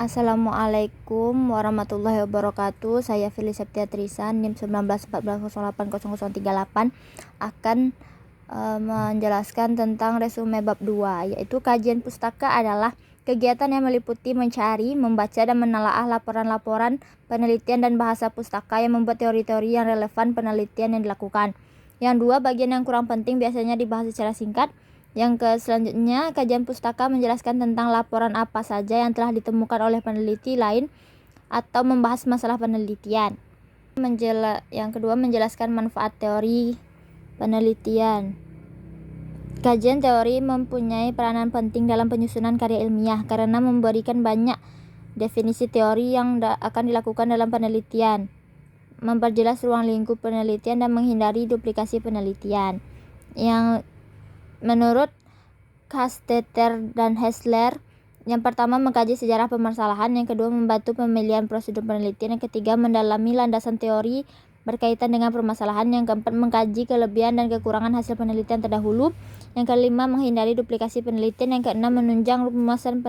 Assalamualaikum warahmatullahi wabarakatuh. Saya Fili Septiatrisan, NIM 1914080038 akan menjelaskan tentang resume bab 2, yaitu kajian pustaka adalah kegiatan yang meliputi mencari, membaca, dan menelaah laporan-laporan penelitian dan bahasa pustaka yang membuat teori-teori yang relevan penelitian yang dilakukan. Yang dua, bagian yang kurang penting biasanya dibahas secara singkat. Selanjutnya, kajian pustaka menjelaskan tentang laporan apa saja yang telah ditemukan oleh peneliti lain atau membahas masalah penelitian. Yang kedua, menjelaskan manfaat teori penelitian. Kajian teori mempunyai peranan penting dalam penyusunan karya ilmiah karena memberikan banyak definisi teori yang akan dilakukan dalam penelitian, memperjelas ruang lingkup penelitian, dan menghindari duplikasi penelitian. Yang menurut Castetter dan Hessler, yang pertama mengkaji sejarah permasalahan, yang kedua membantu pemilihan prosedur penelitian, yang ketiga mendalami landasan teori berkaitan dengan permasalahan, yang keempat mengkaji kelebihan dan kekurangan hasil penelitian terdahulu, yang kelima menghindari duplikasi penelitian, yang keenam menunjang rumusan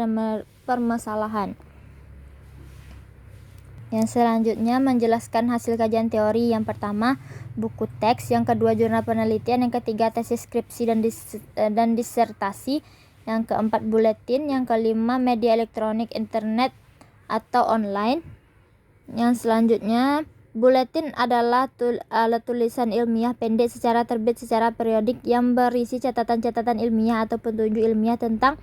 permasalahan. Yang selanjutnya menjelaskan hasil kajian teori. Yang pertama buku teks, yang kedua jurnal penelitian, yang ketiga tesis skripsi dan disertasi, yang keempat buletin, yang kelima media elektronik, internet atau online. Yang selanjutnya buletin adalah alat tulisan ilmiah pendek secara terbit secara periodik yang berisi catatan-catatan ilmiah atau petunjuk ilmiah tentang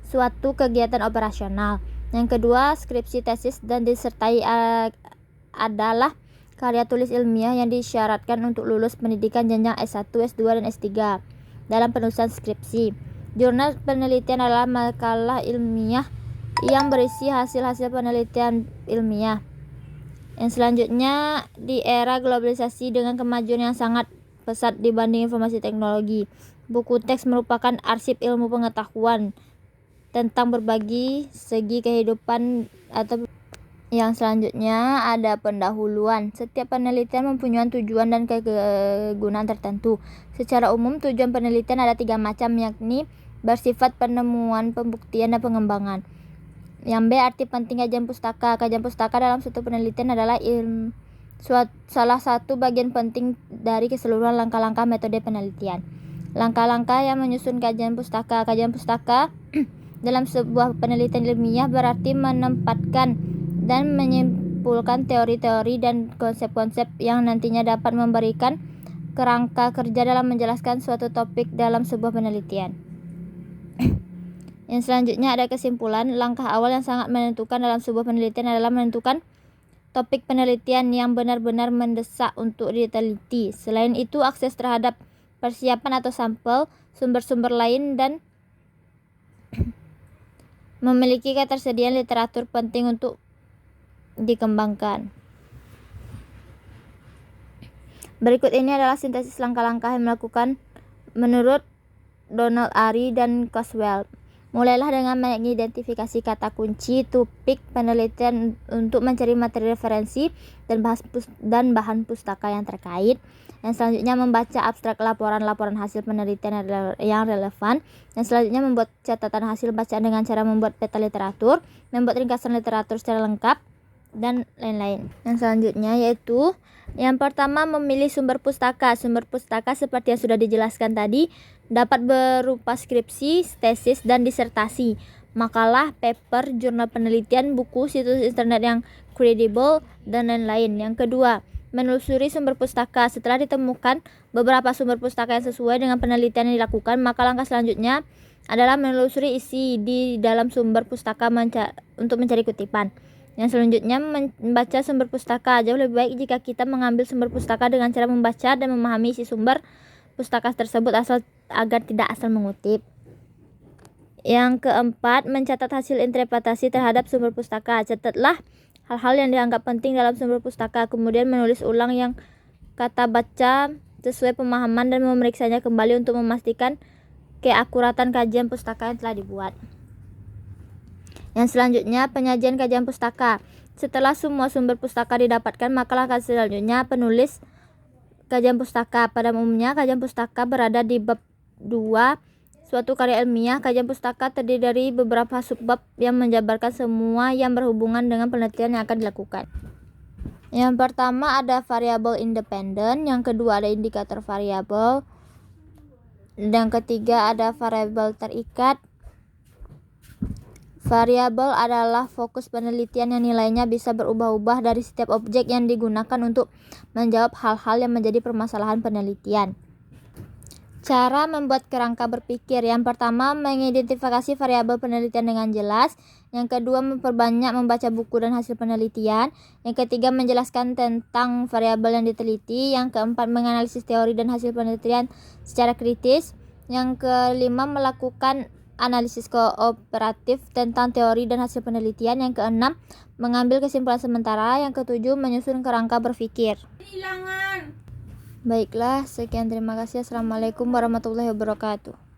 suatu kegiatan operasional. Yang kedua, skripsi, tesis, dan disertai adalah karya tulis ilmiah yang disyaratkan untuk lulus pendidikan jenjang S1, S2, dan S3 dalam penulisan skripsi. Jurnal penelitian adalah makalah ilmiah yang berisi hasil-hasil penelitian ilmiah. Yang selanjutnya, di era globalisasi dengan kemajuan yang sangat pesat dibanding informasi teknologi, buku teks merupakan arsip ilmu pengetahuan tentang berbagai segi kehidupan. Atau yang selanjutnya ada pendahuluan. Setiap penelitian mempunyai tujuan dan kegunaan tertentu. Secara umum tujuan penelitian ada 3 macam, yakni bersifat penemuan, pembuktian, dan pengembangan. Yang B, arti penting kajian pustaka. Kajian pustaka dalam suatu penelitian adalah salah satu bagian penting dari keseluruhan langkah-langkah metode penelitian. Langkah-langkah yang menyusun kajian pustaka. Kajian pustaka dalam sebuah penelitian ilmiah berarti menempatkan dan menyimpulkan teori-teori dan konsep-konsep yang nantinya dapat memberikan kerangka kerja dalam menjelaskan suatu topik dalam sebuah penelitian. Yang selanjutnya ada kesimpulan. Langkah awal yang sangat menentukan dalam sebuah penelitian adalah menentukan topik penelitian yang benar-benar mendesak untuk diteliti. Selain itu, akses terhadap persiapan atau sampel, sumber-sumber lain, dan memiliki ketersediaan literatur penting untuk dikembangkan. Berikut ini adalah sintesis langkah-langkah yang melakukan menurut Donald Ari dan Coswell. Mulailah dengan mengidentifikasi kata kunci topik penelitian untuk mencari materi referensi dan bahan pustaka yang terkait. Yang selanjutnya membaca abstrak laporan hasil penelitian yang relevan. Yang selanjutnya membuat catatan hasil bacaan dengan cara membuat peta literatur, membuat ringkasan literatur secara lengkap, dan lain-lain. Yang selanjutnya yaitu yang pertama memilih sumber pustaka. Sumber pustaka seperti yang sudah dijelaskan tadi dapat berupa skripsi, tesis, dan disertasi, makalah, paper, jurnal penelitian, buku, situs internet yang kredibel, dan lain-lain. Yang kedua, menelusuri sumber pustaka. Setelah ditemukan beberapa sumber pustaka yang sesuai dengan penelitian yang dilakukan, maka langkah selanjutnya adalah menelusuri isi di dalam sumber pustaka untuk mencari kutipan. Yang selanjutnya membaca sumber pustaka. Jauh lebih baik jika kita mengambil sumber pustaka dengan cara membaca dan memahami isi sumber pustaka tersebut agar tidak asal mengutip. Yang keempat, mencatat hasil interpretasi terhadap sumber pustaka. Catatlah hal-hal yang dianggap penting dalam sumber pustaka, kemudian menulis ulang yang kata baca sesuai pemahaman dan memeriksanya kembali untuk memastikan keakuratan kajian pustaka yang telah dibuat. Yang selanjutnya, penyajian kajian pustaka. Setelah semua sumber pustaka didapatkan, maka langkah selanjutnya penulis kajian pustaka. Pada umumnya kajian pustaka berada di bab 2 suatu karya ilmiah. Kajian pustaka terdiri dari beberapa subbab yang menjabarkan semua yang berhubungan dengan penelitian yang akan dilakukan. Yang pertama ada variabel independen, yang kedua ada indikator variabel, dan ketiga ada variabel terikat. Variabel adalah fokus penelitian yang nilainya bisa berubah-ubah dari setiap objek yang digunakan untuk menjawab hal-hal yang menjadi permasalahan penelitian. Cara membuat kerangka berpikir. Yang pertama, mengidentifikasi variabel penelitian dengan jelas. Yang kedua, memperbanyak membaca buku dan hasil penelitian. Yang ketiga, menjelaskan tentang variabel yang diteliti. Yang keempat, menganalisis teori dan hasil penelitian secara kritis. Yang kelima, melakukan analisis kooperatif tentang teori dan hasil penelitian. Yang keenam, mengambil kesimpulan sementara. Yang ketujuh, menyusun kerangka berpikir. Baiklah, sekian, terima kasih. Assalamualaikum warahmatullahi wabarakatuh.